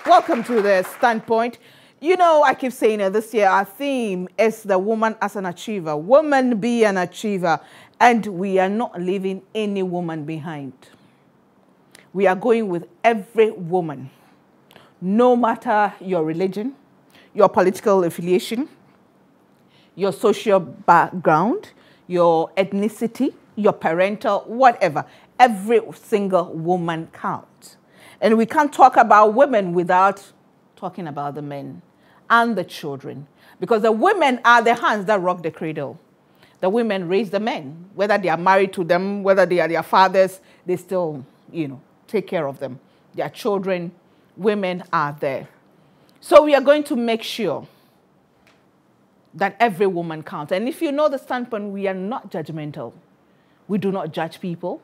Welcome to the Standpoint. You know, I keep saying it this year, our theme is the woman as an achiever. Woman be an achiever. And we are not leaving any woman behind. We are going with every woman, no matter your religion, your political affiliation, your social background, your ethnicity, your parental, whatever. Every single woman counts. And we can't talk about women without talking about the men and the children. Because the women are the hands that rock the cradle. The women raise the men. Whether they are married to them, whether they are their fathers, they still, take care of them. Their children, women are there. So we are going to make sure that every woman counts. And if you know the Standpoint, we are not judgmental. We do not judge people,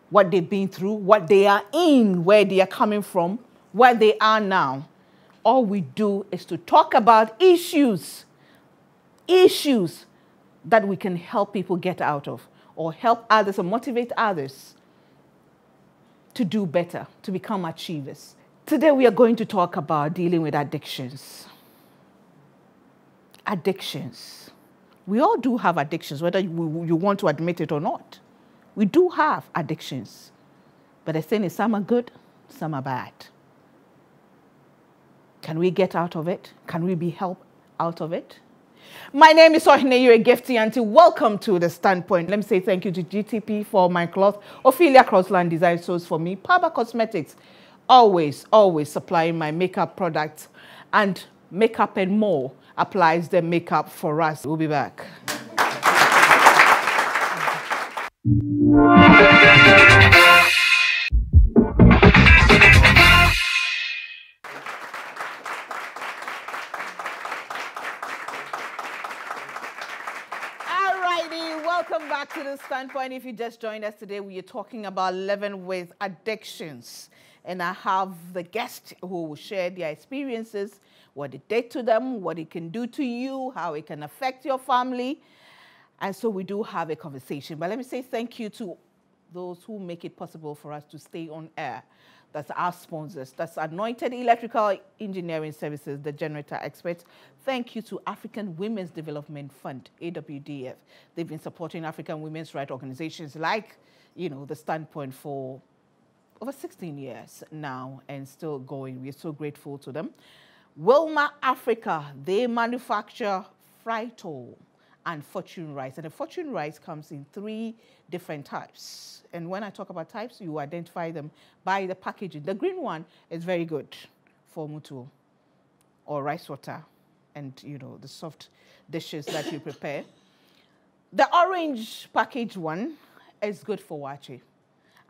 what they've been through, what they are in, where they are coming from, where they are now. All we do is to talk about issues that we can help people get out of, or help others or motivate others to do better, to become achievers. Today we are going to talk about dealing with addictions. Addictions. We all do have addictions, whether you want to admit it or not. We do have addictions. But the thing is, some are good, some are bad. Can we get out of it? Can we be helped out of it? My name is Gifty, and welcome to the Standpoint. Let me say thank you to GTP for my cloth, Ophelia Crossland Design Source for me, Paba Cosmetics, always supplying my makeup products, and Makeup and More applies the makeup for us. We'll be back. Welcome back to the Standpoint. If you just joined us today, we are talking about living with addictions. And I have the guests who will share their experiences, what it did to them, what it can do to you, how it can affect your family. And so we do have a conversation. But let me say thank you to those who make it possible for us to stay on air. That's our sponsors. That's Anointed Electrical Engineering Services, the generator experts. Thank you to African Women's Development Fund, AWDF. They've been supporting African women's rights organizations like, the Standpoint for over 16 years now and still going. We're so grateful to them. Wilma Africa, they manufacture Frito and Fortune Rice. And the Fortune Rice comes in 3 different types. And when I talk about types, you identify them by the packaging. The green one is very good for mutu or rice water and, the soft dishes that you prepare. The orange package one is good for wache.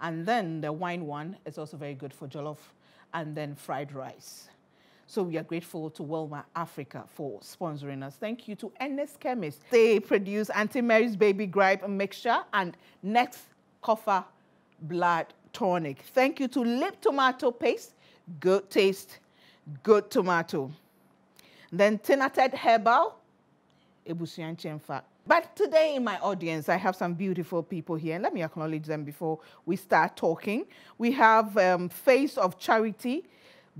And then the wine one is also very good for jollof and then fried rice. So we are grateful to Wilma Africa for sponsoring us. Thank you to NS Chemist. They produce Auntie Mary's Baby Gripe Mixture and Next Coffer Blood Tonic. Thank you to Lip Tomato Paste. Good taste, good tomato. Then Tinated Herbal. But today in my audience, I have some beautiful people here. And let me acknowledge them before we start talking. We have Face of Charity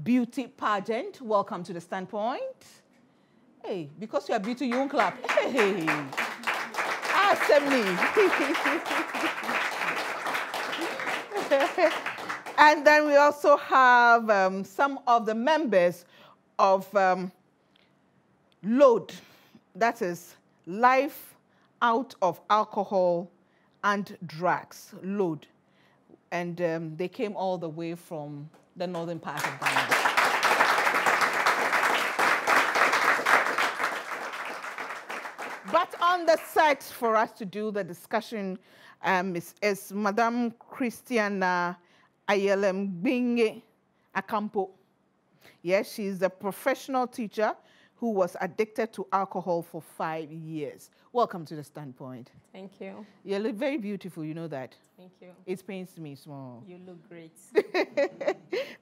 Beauty Pageant. Welcome to the Standpoint. Hey, because you are beauty, you won't clap. Hey, And then we also have some of the members of LOAD, that is Life Out of Alcohol and Drugs, LOAD. And they came all the way from the northern part of Ghana. But on the set for us to do the discussion is Madame Christiana Ayelembinge Akampo. Yes, she's a professional teacher who was addicted to alcohol for 5 years. Welcome to the Standpoint. Thank you. You look very beautiful, you know that. Thank you. It pains me small. You look great.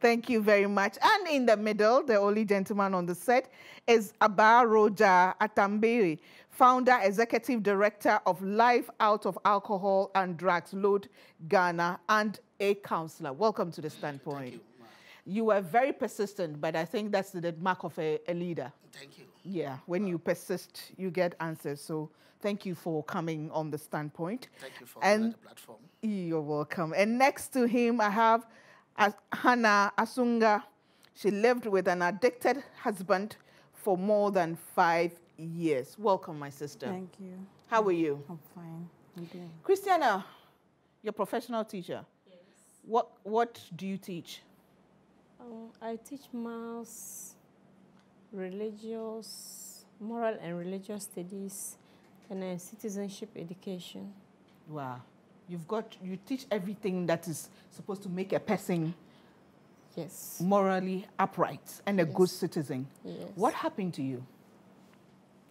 Thank you very much. And in the middle, the only gentleman on the set is Abba Roja Atambiri, founder, executive director of Life Out of Alcohol and Drugs, LOAD Ghana, and a counselor. Welcome to the Standpoint. You were very persistent, but I think that's the mark of a leader. Thank you. Yeah, when you persist, you get answers. So thank you for coming on the StandPoint. Thank you for the platform. You're welcome. And next to him, I have Hannah Asunga. She lived with an addicted husband for more than 5 years. Welcome, my sister. Thank you. How are you? I'm fine. I'm doing. Christiana, you're a professional teacher. Yes. What do you teach? I teach maths, religious, moral and religious studies, and citizenship education. Wow. You teach everything that is supposed to make a person Yes. morally upright and a Yes. good citizen. Yes. What happened to you?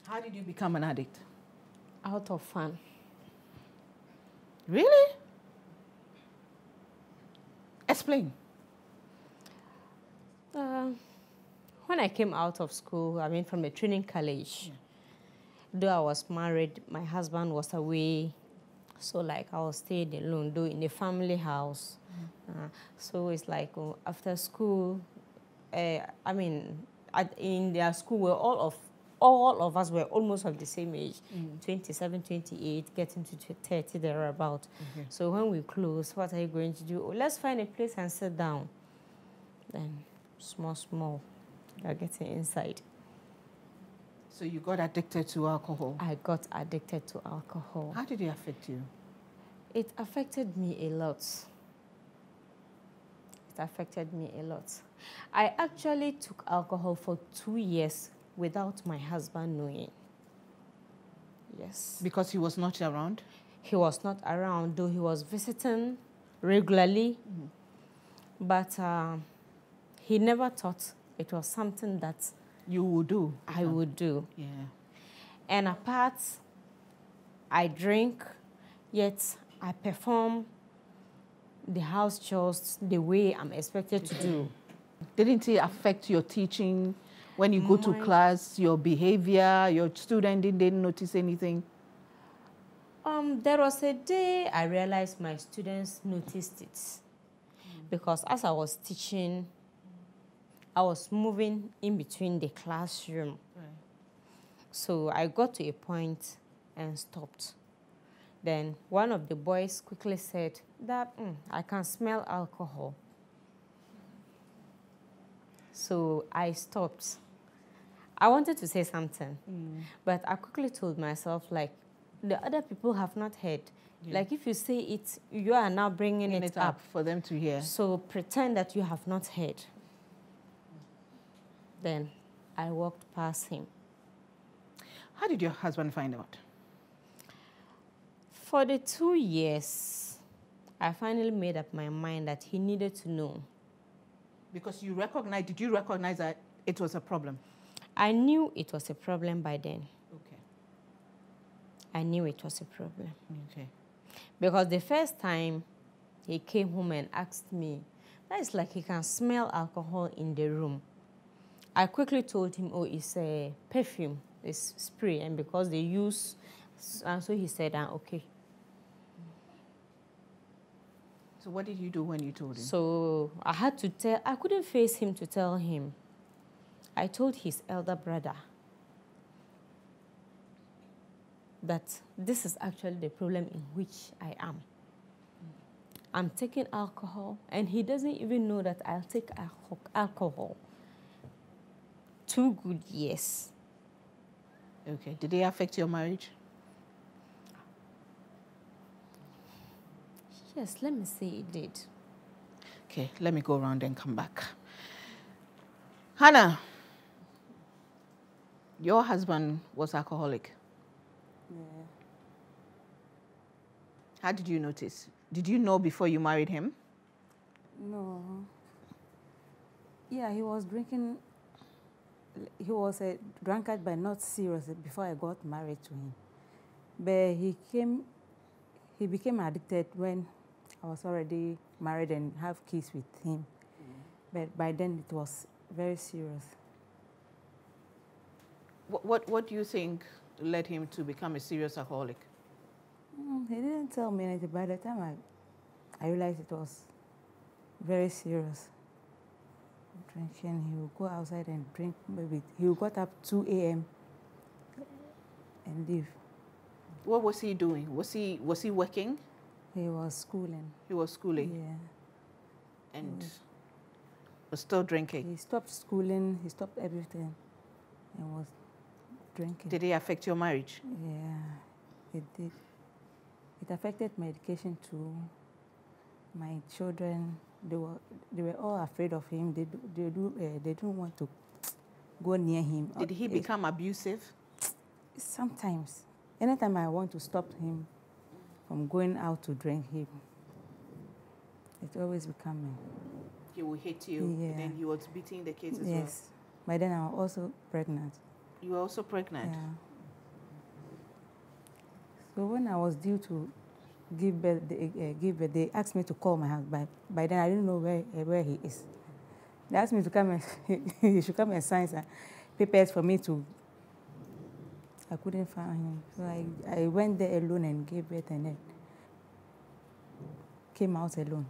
How did you become an addict? Out of fun. Really? Explain. When I came out of school, I mean from a training college, though I was married, my husband was away. So like I was staying alone, though in a family house. So it's like after school, in their school, all of us were almost of the same age, 27, 28, getting to 30, thereabout. So when we close, what are you going to do? Oh, let's find a place and sit down. Then small, you're getting inside. So you got addicted to alcohol? I got addicted to alcohol. How did it affect you? It affected me a lot. It affected me a lot. I actually took alcohol for 2 years without my husband knowing. Yes. Because he was not around? He was not around, though he was visiting regularly. But he never thought it was something that you would do. I would do. Yeah. And apart, I drink, yet I perform the house chores the way I'm expected to do. Didn't it affect your teaching when you go to class, your behavior, your student didn't notice anything? There was a day I realized my students noticed it. Because as I was teaching, I was moving in between the classroom. Right. So I got to a point and stopped. Then one of the boys quickly said that I can smell alcohol. So I stopped. I wanted to say something, but I quickly told myself, like, the other people have not heard. Yeah. Like, if you say it, you are now bringing it up for them to hear. So pretend that you have not heard. Then I walked past him. How did your husband find out? For the 2 years, I finally made up my mind that he needed to know. Because did you recognize that it was a problem? I knew it was a problem by then. Okay. I knew it was a problem. Okay. Because the first time he came home and asked me, that is like he can smell alcohol in the room. I quickly told him, oh, it's a perfume, it's spray, and because they use, and so he said, okay. So what did you do when you told him? So I couldn't face him to tell him. I told his elder brother that this is actually the problem in which I am. I'm taking alcohol, and he doesn't even know that I'll take alcohol. 2 good years. Okay. Did it affect your marriage? Yes, let me say it did. Okay, let me go around and come back. Hannah, your husband was alcoholic. Yeah. How did you notice? Did you know before you married him? No. Yeah, he was drinking. He was a drunkard, but not serious before I got married to him. But he became addicted when I was already married and have kids with him. But by then it was very serious. What do you think led him to become a serious alcoholic? He didn't tell me anything. By the time I realized it was very serious. drinking. He would go outside and drink. Maybe he would got up 2 a.m. and leave. What was he doing? Was he working? He was schooling. He was schooling. Yeah. And was still drinking. He stopped schooling. He stopped everything, and was drinking. Did it affect your marriage? Yeah, it did. It affected my education too. My children, they were all afraid of him. They don't want to go near him. Did he become abusive? Sometimes. Anytime I want to stop him from going out to drink, it always becoming. He will hit you. Yeah. And then he was beating the kids as well. Yes. By then I was also pregnant. You were also pregnant? Yeah. So when I was due to give birth, they asked me to call my husband. By then I didn't know where he is. They asked me to come and he should come and sign some papers for me to. I couldn't find him, so I went there alone and gave birth, and then came out alone.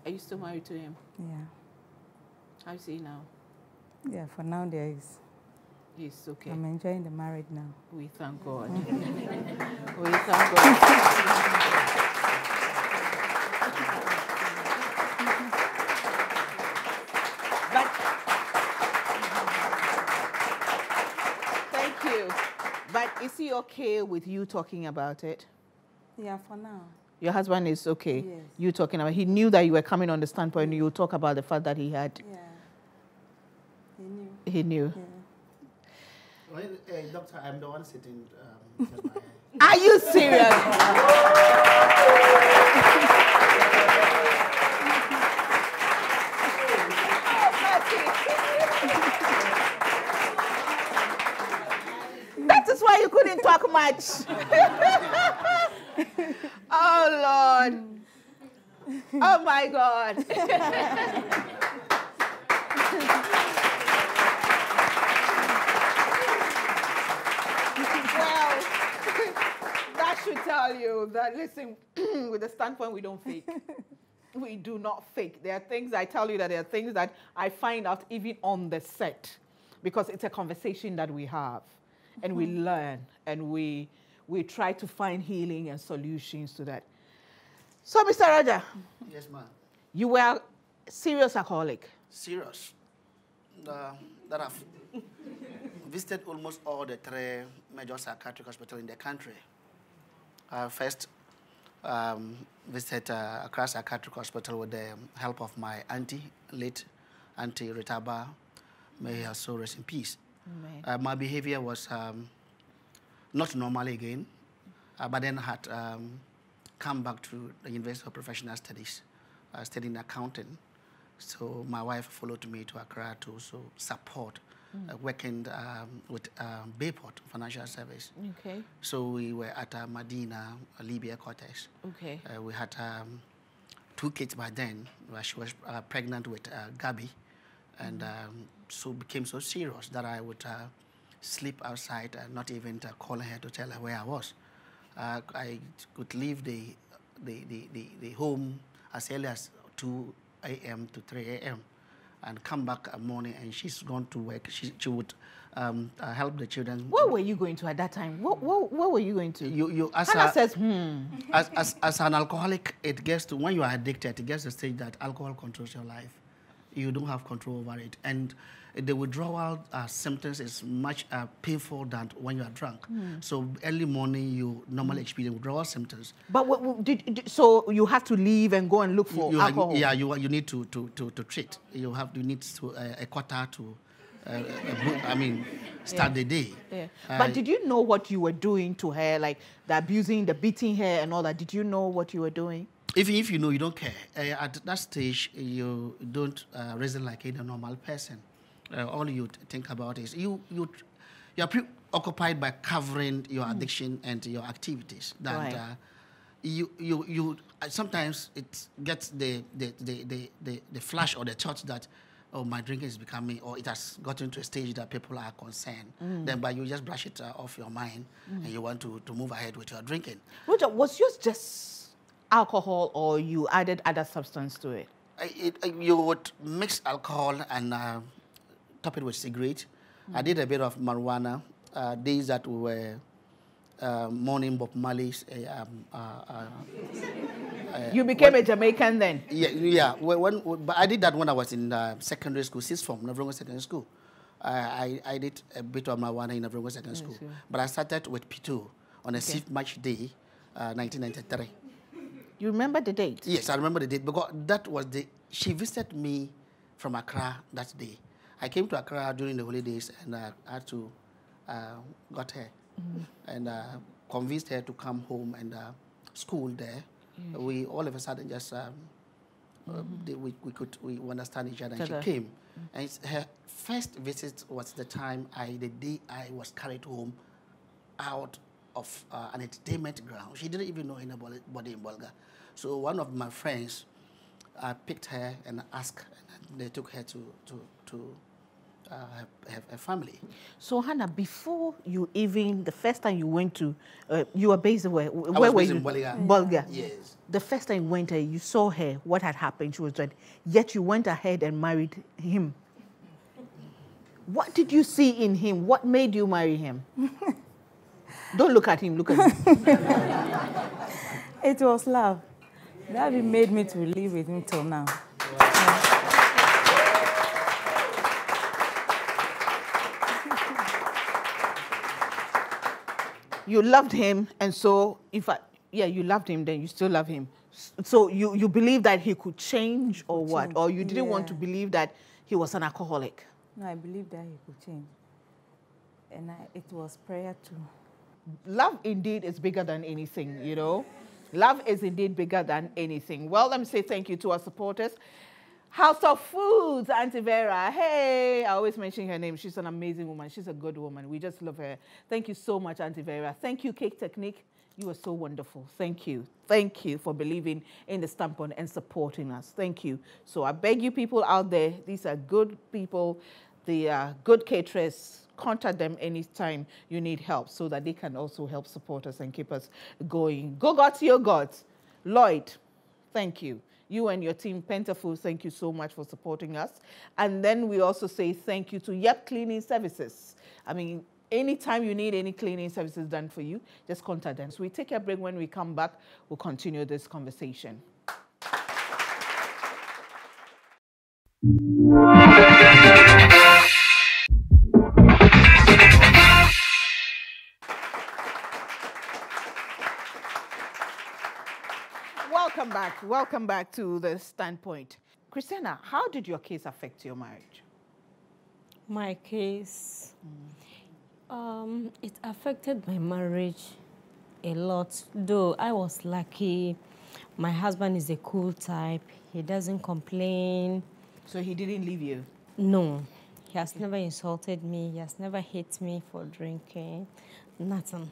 Are you still married to him? Yeah. How is he now? Yeah. For now, there is. He's okay. I'm enjoying the marriage now. We thank God. We thank God. But thank you. But is he okay with you talking about it? Yeah, for now. Your husband is okay. Yes. You talking about? He knew that you were coming on the standpoint. You talk about the fact that he had. Yeah. He knew. He knew. Yeah. Well, doctor, I'm the one sitting. Just my Are you serious? That is why you couldn't talk much. Oh, Lord. Oh, my God. Well, that should tell you that, listen, with the standpoint, we don't fake. We do not fake. There are things, I tell you that there are things that I find out even on the set, because it's a conversation that we have, and we learn, and we try to find healing and solutions to that. So, Mr. Roger. Yes, ma'am. You were a serious alcoholic. Serious. That I've visited almost all the 3 major psychiatric hospitals in the country. I first visited Accra Psychiatric Hospital with the help of my auntie, late Auntie Ritaba. May her soul rest in peace. My behavior was not normal again, but then had come back to the University of Professional Studies, studying accounting. So my wife followed me to Accra to also support working with Bayport Financial Service. Okay. So we were at Medina, Libya quarters. Okay. We had 2 kids by then. She was pregnant with Gabby, and so became so serious that I would sleep outside and not even call her to tell her where I was. I could leave the home as early as 2 a.m. to 3 a.m. and come back at morning, and she's gone to work. She would help the children. What were you going to at that time? What were you going to? You as Hannah says, as an alcoholic, it gets to, when you are addicted, it gets to the stage that alcohol controls your life. You don't have control over it, and the withdrawal symptoms is much painful than when you are drunk. So early morning, you normally experience withdrawal symptoms. But so you have to leave and go and look for alcohol? Yeah, you need to treat. You need to a quarter to, start the day. Yeah. But did you know what you were doing to her, like the abusing, the beating her and all that? Did you know what you were doing? Even if you know, you don't care. At that stage, you don't reason like a normal person. All you think about is you're preoccupied by covering your addiction and your activities. That Right. You sometimes it gets the flash or the thought that, oh, my drinking is becoming, or it has gotten to a stage that people are concerned. Then, but you just brush it off your mind, and you want to move ahead with your drinking. Roger, was yours just alcohol, or you added other substance to it? You would mix alcohol and top it with cigarette. I did a bit of marijuana. Days that we were morning Bob Marley's. You became a Jamaican then? Yeah. But I did that when I was in secondary school, sixth form, Navrongo Secondary School. I did a bit of marijuana in Navrongo Secondary School. Sure. But I started with P2 on a 6th March day, 1993. You remember the date? Yes, I remember the date because that was she visited me from Accra that day. I came to Accra during the holidays and I had to got her and convinced her to come home and school there. We all of a sudden just we understand each other and she came. And her first visit was the day I was carried home out of an entertainment ground. She didn't even know anybody in Bolga. So one of my friends picked her and asked, and they took her to her family. So Hannah, before you the first time you went to, you were based where? Where were you? In Bolga. Bolga. Yes. The first time you went there, you saw her, what had happened, she was dead, yet you went ahead and married him. What did you see in him? What made you marry him? Don't look at him, look at him. It was love. That made me to live with him till now. You loved him, and so you loved him, then you still love him. So you believe that he could change or what? Or you didn't want to believe that he was an alcoholic? No, I believe that he could change. And it was prayer too. Love indeed is bigger than anything, you know. Love is indeed bigger than anything. Well, let me say thank you to our supporters. House of Foods, Auntie Vera. Hey, I always mention her name. She's an amazing woman. She's a good woman. We just love her. Thank you so much, Auntie Vera. Thank you, Cake Technique. You are so wonderful. Thank you. Thank you for believing in the StandPoint and supporting us. Thank you. So I beg you people out there, these are good people. They are good caterers. Contact them anytime you need help so that they can also help support us and keep us going. Go Gods, your gods. Lloyd, thank you. You and your team, Pentafoods, thank you so much for supporting us. And then we also say thank you to Yep Cleaning Services. I mean, anytime you need any cleaning services done for you, just contact them. So we take a break. When we come back, we'll continue this conversation. Welcome back to the StandPoint. Christina, how did your case affect your marriage? My case, it affected my marriage a lot. Though I was lucky, my husband is a cool type. He doesn't complain. So he didn't leave you? No. He has never insulted me. He has never hit me for drinking. Nothing.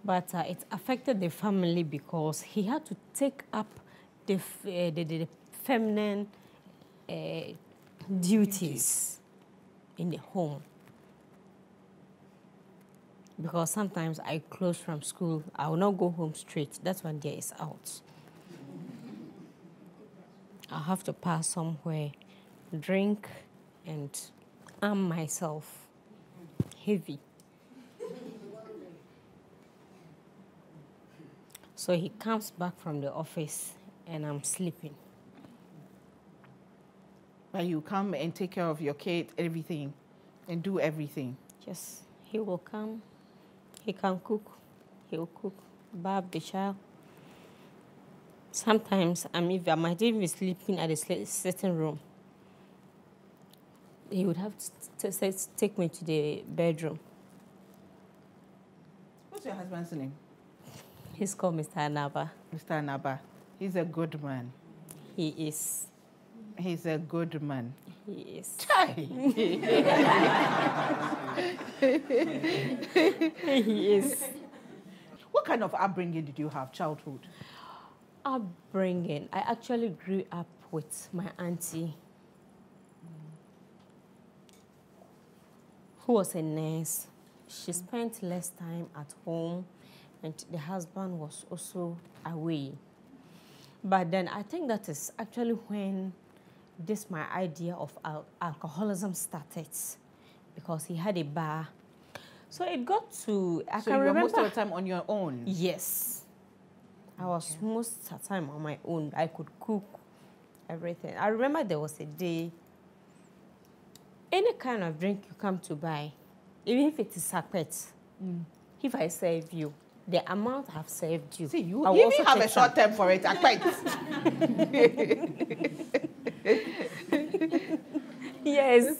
But it affected the family because he had to take up the feminine duties in the home. Because sometimes I close from school, I will not go home straight. That's when there is out. I'll have to pass somewhere, drink, and arm myself heavy. So he comes back from the office and I'm sleeping. But you come and take care of your kid, everything, and do everything? Yes, he will come. He can cook. He will cook, bath the child. Sometimes I might even be sleeping at a certain room. He would have to take me to the bedroom. What's your husband's name? He's called Mr. Anaba. Mr. Anaba. He's a good man. He is. He's a good man. He is. He is. What kind of upbringing did you have, childhood? Upbringing. I actually grew up with my auntie, who was a nurse. She spent less time at home, and the husband was also away. But then I think that is actually when my idea of alcoholism started, because he had a bar. So it got to, I So can you were remember. most of the time on your own? Yes. I was most of the time on my own. I could cook everything. I remember there was a day, any kind of drink you come to buy, even if it is sachet, if I serve you, the amount I've served you. See, you I will even also have a take short term for it. I quite. Yes.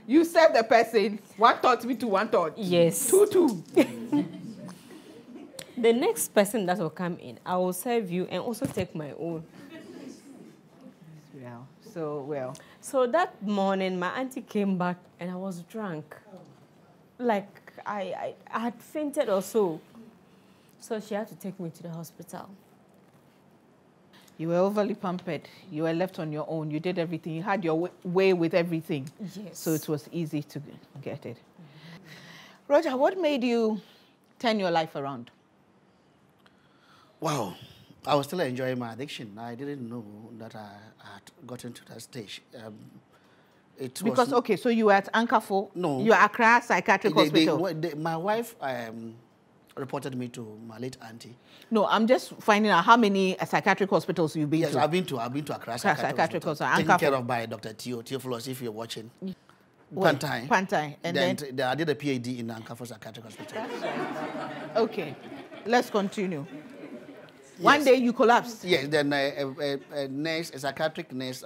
You serve the person, 1/3 me to 1/3. Yes. 2. The next person that will come in, I will serve you and also take my own. Well. So that morning, my auntie came back and I was drunk. Like I had fainted or so. So she had to take me to the hospital. You were overly pampered. You were left on your own. You did everything. You had your way with everything. Yes. So it was easy to get it. Roger, what made you turn your life around? Wow. I was still enjoying my addiction. I didn't know that I had gotten to that stage. Okay, so you were at Ankafo. No. You were at Accra Psychiatric Hospital. My wife reported me to my late auntie. No, I'm just finding out how many psychiatric hospitals you've been Yes, to. I've been to Accra Psychiatric Hospital. Taken care of by Dr. Theophilus, if you're watching. Pantai. And then I did a PhD in Ankafo Psychiatric Hospital. Okay, let's continue. Yes. One day you collapsed. Yes, then a psychiatric nurse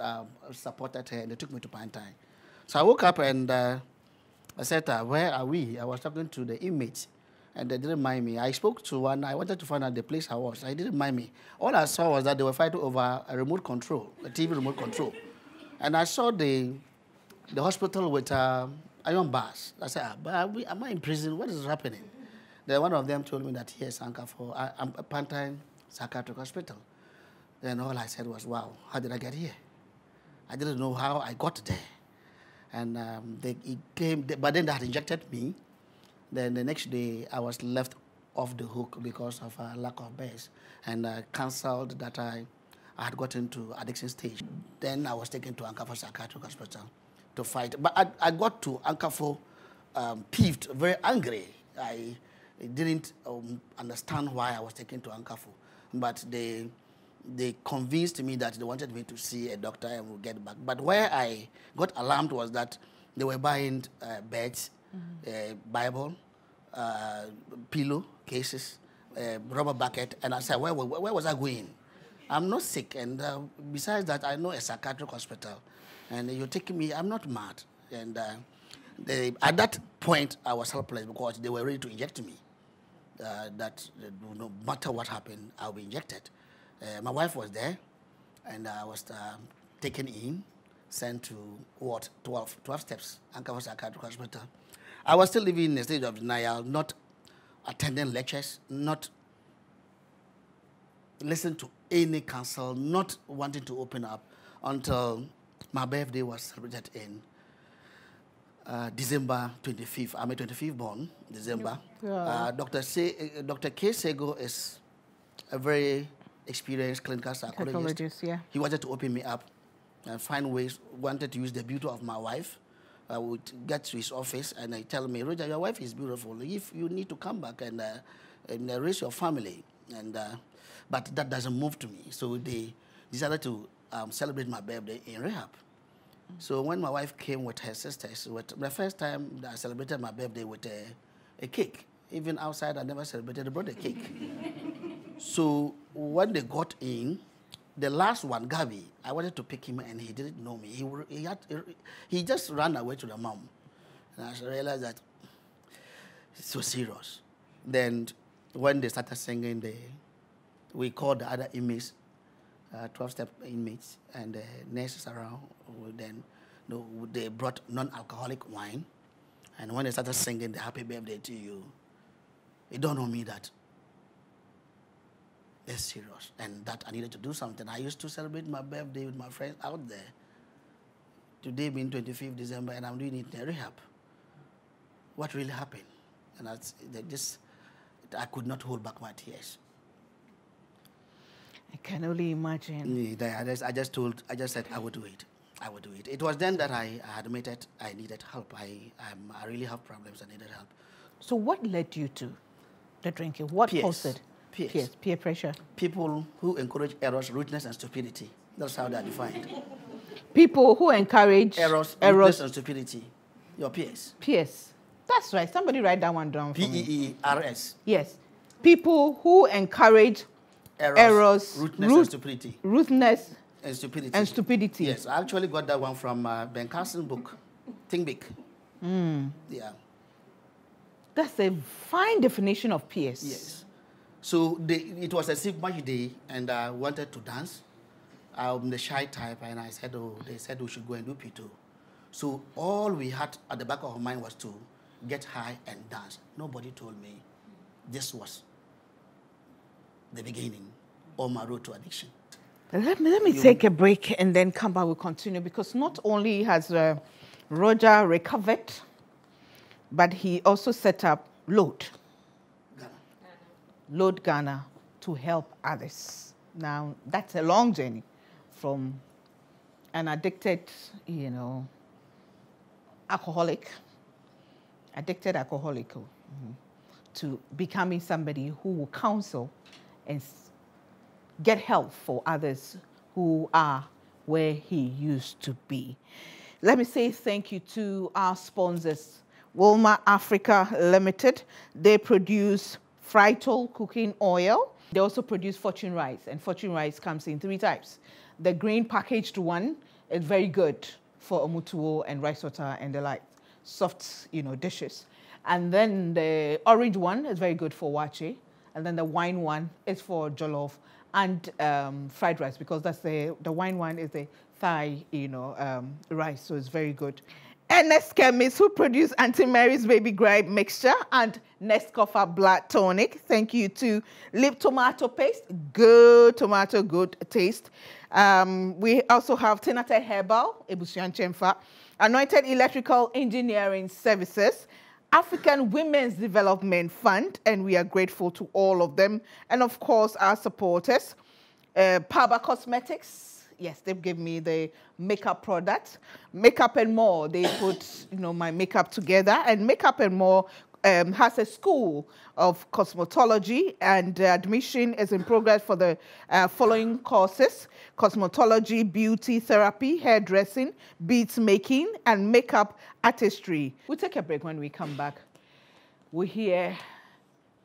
supported her and they took me to Pantai. So I woke up and I said, where are we? I was talking to the inmates and they didn't mind me. I spoke to one, I wanted to find out the place I was. I didn't mind me. All I saw was that they were fighting over a remote control, a TV remote control. And I saw the hospital with iron bars. I said, am I in prison? What is happening? Then one of them told me that, yes, Ankafo, I'm a Pantai Psychiatric Hospital. Then all I said was, wow, how did I get here? I didn't know how I got there. And but then they had injected me. Then the next day, I was left off the hook because of lack of beds. And I cancelled that I had gotten to addiction stage. Then I was taken to Ankafo Psychiatric Hospital to fight. But I got to Ankafo peeved, very angry. I didn't understand why I was taken to Ankafo. But they convinced me that they wanted me to see a doctor and we'll get back. But where I got alarmed was that they were buying beds, Bible, pillow cases, rubber bucket, and I said, where was I going? I'm not sick, and besides that, I know a psychiatric hospital, and you're taking me, I'm not mad. And at that point, I was helpless because they were ready to inject me. That no matter what happened, I'll be injected. My wife was there, and I was taken in, sent to 12 steps, Ankafo Psychiatric Hospital. I was still living in a state of denial, not attending lectures, not listening to any counsel, not wanting to open up until my birthday was celebrated in December 25th. I'm a 25th born, December. Yeah. Dr. K. Sego is a very experienced clinical psychologist. Yeah. He wanted to open me up and find ways, wanted to use the beauty of my wife. I would get to his office and he tell me, Roger, your wife is beautiful. If you need to come back and raise your family. But that doesn't move to me. So they decided to celebrate my birthday in rehab. So when my wife came with her sisters, the first time that I celebrated my birthday with a cake. Even outside, I never celebrated a birthday cake. So when they got in, the last one, Gabi, I wanted to pick him and he didn't know me. He just ran away to the mom. And I realized that it's so serious. Then when they started singing, we called the other inmates, 12-step inmates, and the nurses around. Then they brought non-alcoholic wine. And when they started singing the happy birthday to you, it dawned on me that it's serious and that I needed to do something. I used to celebrate my birthday with my friends out there. Today being 25th December and I'm doing it in a rehab. What really happened? And I could not hold back my tears. I can only imagine. I just said I would do it. I would do it. It was then that I admitted I needed help. I really have problems. I needed help. So what led you to the drinking? What Peers. caused it? Peers. Peer pressure. People who encourage errors, rudeness, and stupidity. That's how they're defined. People who encourage Errors, rudeness, and stupidity. Your peers. Peers. That's right. Somebody write that one down for me. P-E-E-R-S. Yes. People who encourage errors, rudeness, and stupidity. Rudeness, and stupidity. And stupidity. Yes, I actually got that one from Ben Carson's book, Think Big. Yeah. That's a fine definition of peers. Yes. So it was a Sigma day, and I wanted to dance. I'm the shy type, and I said, they said we should go and do P2. So all we had at the back of our mind was to get high and dance. Nobody told me this was the beginning of my road to addiction. Let me take a break and then come back. We'll continue, because not only has Roger recovered, but he also set up Load Ghana to help others. Now, that's a long journey from an addicted, addicted alcoholic, to becoming somebody who will counsel and get help for others who are where he used to be. Let me say thank you to our sponsors, Wilma Africa Limited. They produce Frytol cooking oil. They also produce Fortune Rice, and Fortune Rice comes in 3 types. The green packaged one is very good for omutuo and rice water and the like soft, dishes. And then the orange one is very good for wache. And then the wine one is for jollof and fried rice, because that's the wine one is the Thai, rice, so it's very good. NS Chemists, who produce Auntie Mary's Baby Gripe Mixture and Nescafe Blood Tonic. Thank you to Lip Tomato Paste, good tomato, good taste. We also have Tenate Herbal, Ebusian Chemfa, Anointed Electrical Engineering Services, African Women's Development Fund, and we are grateful to all of them. And of course, our supporters, Paba Cosmetics. Yes, they give me the makeup products. Makeup and More, they put my makeup together. And Makeup and More has a school of cosmetology, and admission is in progress for the following courses: cosmetology, beauty therapy, hairdressing, beads making, and makeup artistry. We'll take a break. When we come back, we'll hear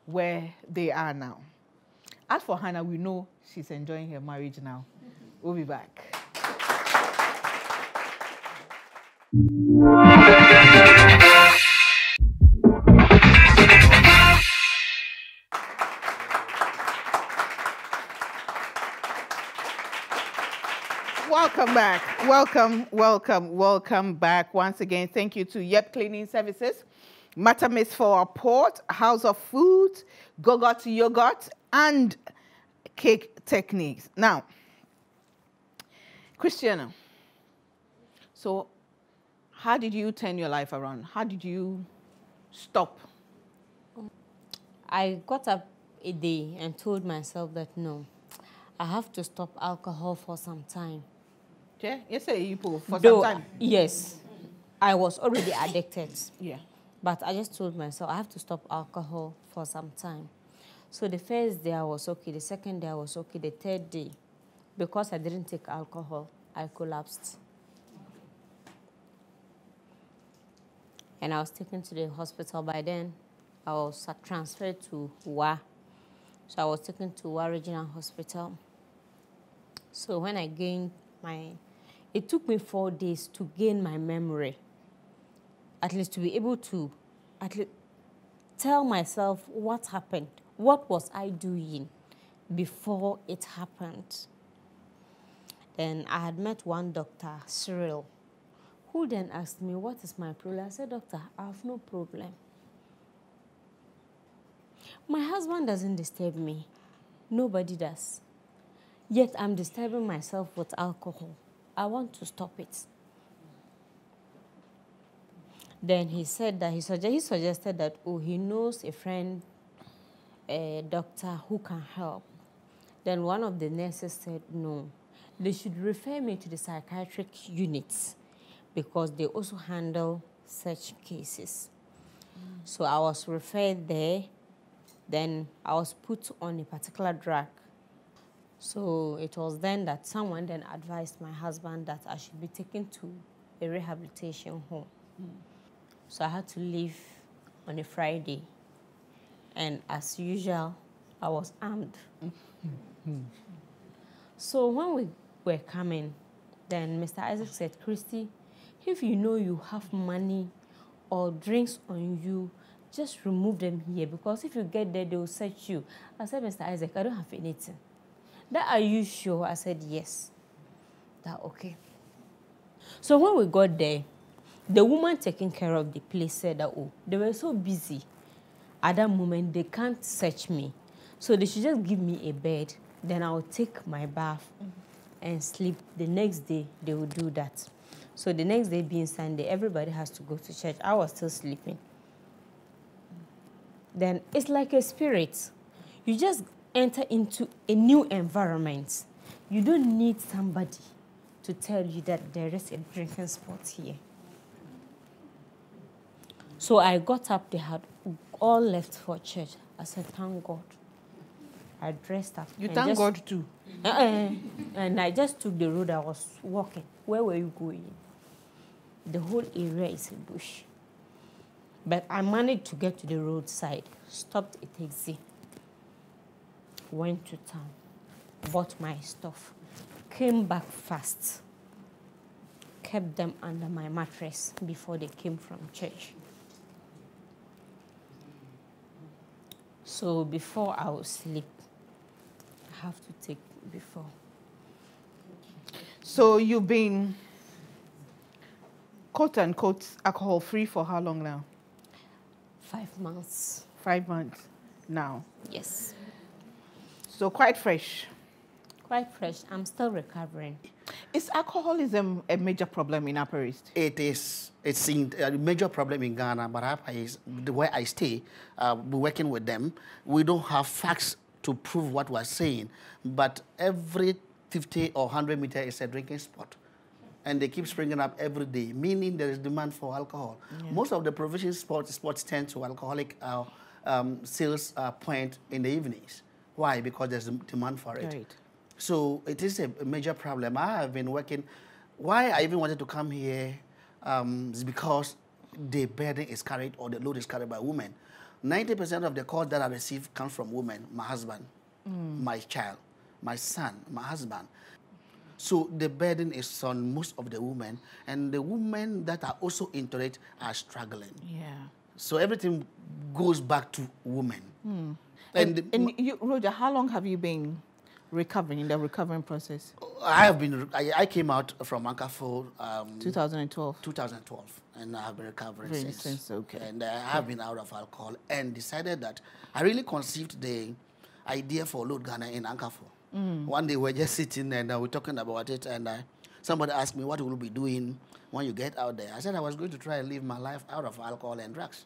where they are now. As for Hannah, we know she's enjoying her marriage now. We'll be back. Welcome back. Welcome back. Once again, thank you to Yep Cleaning Services, Matamis for our port, House of Food, Gogot Yogurt, and Cake Techniques. Now, Christiana, so how did you turn your life around? How did you stop? I got up a day and told myself that no, I have to stop alcohol for some time. Yeah, you say you for Though, some time. Yes, I was already addicted. Yeah. But I just told myself I have to stop alcohol for some time. So the first day I was okay, the second day I was okay, the third day, because I didn't take alcohol, I collapsed. And I was taken to the hospital. By then, I was transferred to WA. So I was taken to WA Regional Hospital. So when I gained it took me 4 days to gain my memory. At least to be able to tell myself what happened. What was I doing before it happened? Then I had met one doctor, Cyril, who then asked me, what is my problem? I said, doctor, I have no problem. My husband doesn't disturb me. Nobody does. Yet I'm disturbing myself with alcohol. I want to stop it. Then he said that he suggested that, he knows a friend, a doctor who can help. Then one of the nurses said, no, they should refer me to the psychiatric units because they also handle such cases. So I was referred there. Then I was put on a particular drug. So it was then that someone then advised my husband that I should be taken to a rehabilitation home. So I had to leave on a Friday. And as usual, I was armed. So when we were coming, then Mr. Isaac said, Christy, if you know you have money or drinks on you, just remove them here, because if you get there, they will search you. I said, Mr. Isaac, I don't have anything. That, are you sure? I said, yes. That, okay. So when we got there, the woman taking care of the place said that, oh, they were so busy. At that moment, they can't search me. So they should just give me a bed. Then I'll take my bath and sleep. The next day, they will do that. So the next day being Sunday, everybody has to go to church. I was still sleeping. Then it's like a spirit. You just enter into a new environment. You don't need somebody to tell you that there is a drinking spot here. So I got up, they had all left for church. I said, thank God. I dressed up. You thank God too? And I just took the road I was walking. Where were you going? The whole area is a bush. But I managed to get to the roadside, stopped a taxi, went to town, bought my stuff, came back fast, kept them under my mattress before they came from church. So before I will sleep, I have to take before. So you've been, quote unquote, alcohol free for how long now? 5 months. 5 months now. Yes. So quite fresh. Quite fresh. I'm still recovering. Is alcoholism a major problem in Upper East? It is. It's a major problem in Ghana, but where I stay, we're working with them. We don't have facts to prove what we're saying, but every 50 or 100 meters is a drinking spot. And they keep springing up every day, meaning there is demand for alcohol. Yeah. Most of the provision spots tend to alcoholic sales point in the evenings. Why? Because there's demand for it. Right. So it is a major problem. I have been working. Why I even wanted to come here is because the burden is carried, or the load is carried by women. 90% of the calls that I receive comes from women, my husband, my child, my son, my husband. So the burden is on most of the women, and the women that are also into it are struggling. Yeah. So everything goes back to women. And you, Roger, how long have you been recovering, in the recovering process? I came out from Ankafo 2012. 2012, and I have been recovering since. Okay. And I have been out of alcohol and decided that I really conceived the idea for Load Ghana in Ankafo. One day we were just sitting and we were talking about it, and somebody asked me what we will be doing when you get out there. I said I was going to try and live my life out of alcohol and drugs.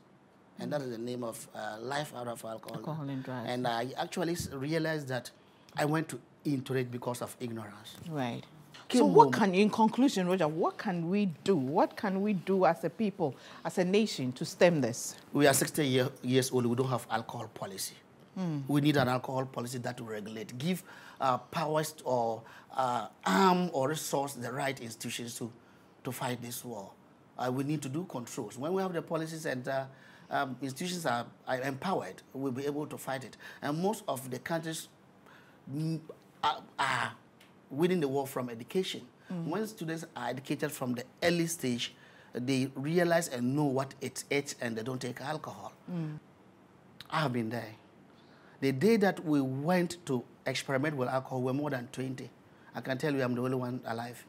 And that is the name of life out of alcohol and drugs. And I actually realized that I went into it because of ignorance. Right. So what can, in conclusion, Roger, what can we do? What can we do as a people, as a nation, to stem this? We are 60 years old. We don't have alcohol policy. We need an alcohol policy that will regulate, give powers or arm or resource the right institutions to fight this war. We need to do controls. When we have the policies and institutions are empowered, we'll be able to fight it. And most of the countries are winning the war from education. When students are educated from the early stage, they realize and know what it is, and they don't take alcohol. I have been there. The day that we went to experiment with alcohol, we're more than 20. I can tell you I'm the only one alive.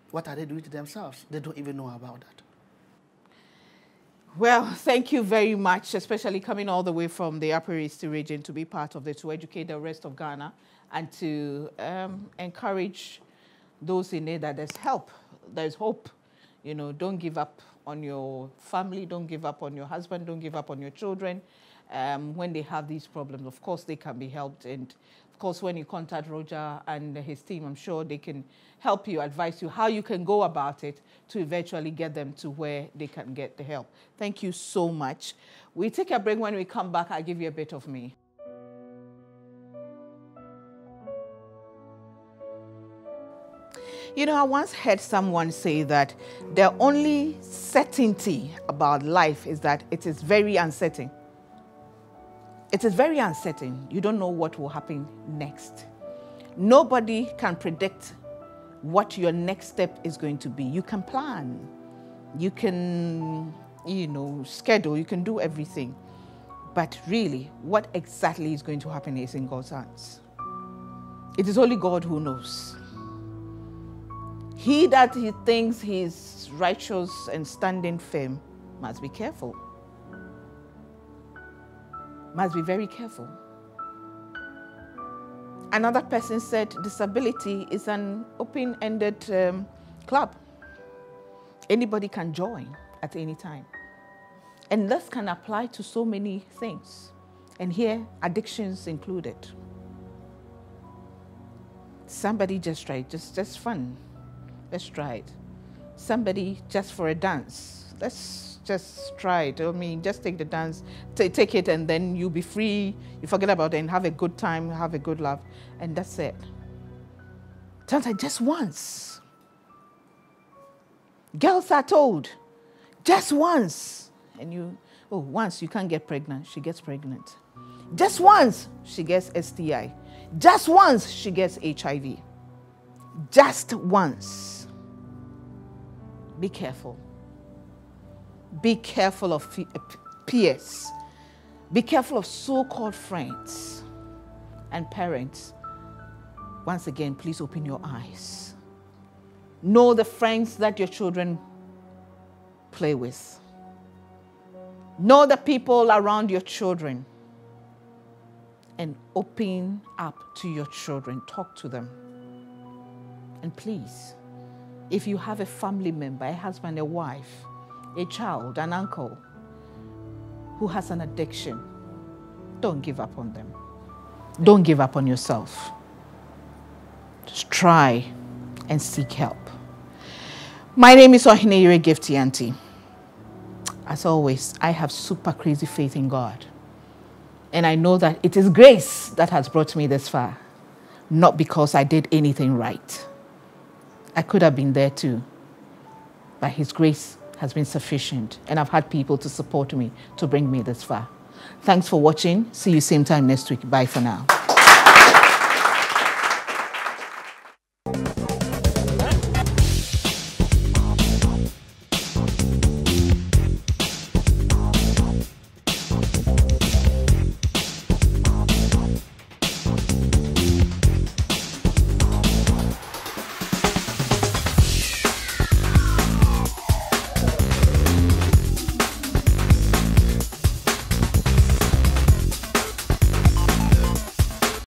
What are they doing to themselves? They don't even know about that. Well, thank you very much, especially coming all the way from the Upper East region to be part of it, to educate the rest of Ghana and to encourage those in need that there's help, there's hope. You know, don't give up on your family, don't give up on your husband, don't give up on your children. when they have these problems. Of course, they can be helped. And of course, when you contact Roger and his team, I'm sure they can help you, advise you how you can go about it to eventually get them to where they can get the help. Thank you so much. We take a break. When we come back, I'll give you a bit of me. You know, I once heard someone say that the only certainty about life is that it is very uncertain. It is very uncertain. You don't know what will happen next. Nobody can predict what your next step is going to be. You can plan. You can, you know, schedule. You can do everything. But really, what exactly is going to happen is in God's hands. It is only God who knows. He that he thinks he is righteous and standing firm must be careful. Must be very careful. Another person said disability is an open-ended club. Anybody can join at any time. And this can apply to so many things. And here, addictions included. Somebody just tried, just fun. Let's try it. Somebody just for a dance. Let's just try it. I mean, just take the dance, take it, and then you'll be free. You forget about it and have a good time, have a good laugh, and that's it. Sometimes just once. Girls are told, just once. And once you can't get pregnant, she gets pregnant. Just once, she gets STI. Just once, she gets HIV. Just once. Be careful. Be careful of peers. Be careful of so-called friends and parents. Once again, please open your eyes. Know the friends that your children play with. Know the people around your children. And open up to your children. Talk to them. And please, if you have a family member, a husband, a wife, a child, an uncle who has an addiction, don't give up on them. Don't give up on yourself. Just try and seek help. My name is Ohineyere Gifty Auntie. As always, I have super crazy faith in God. And I know that it is grace that has brought me this far, not because I did anything right. I could have been there too, but His grace has been sufficient, and I've had people to support me to bring me this far. Thanks for watching. See you same time next week. Bye for now.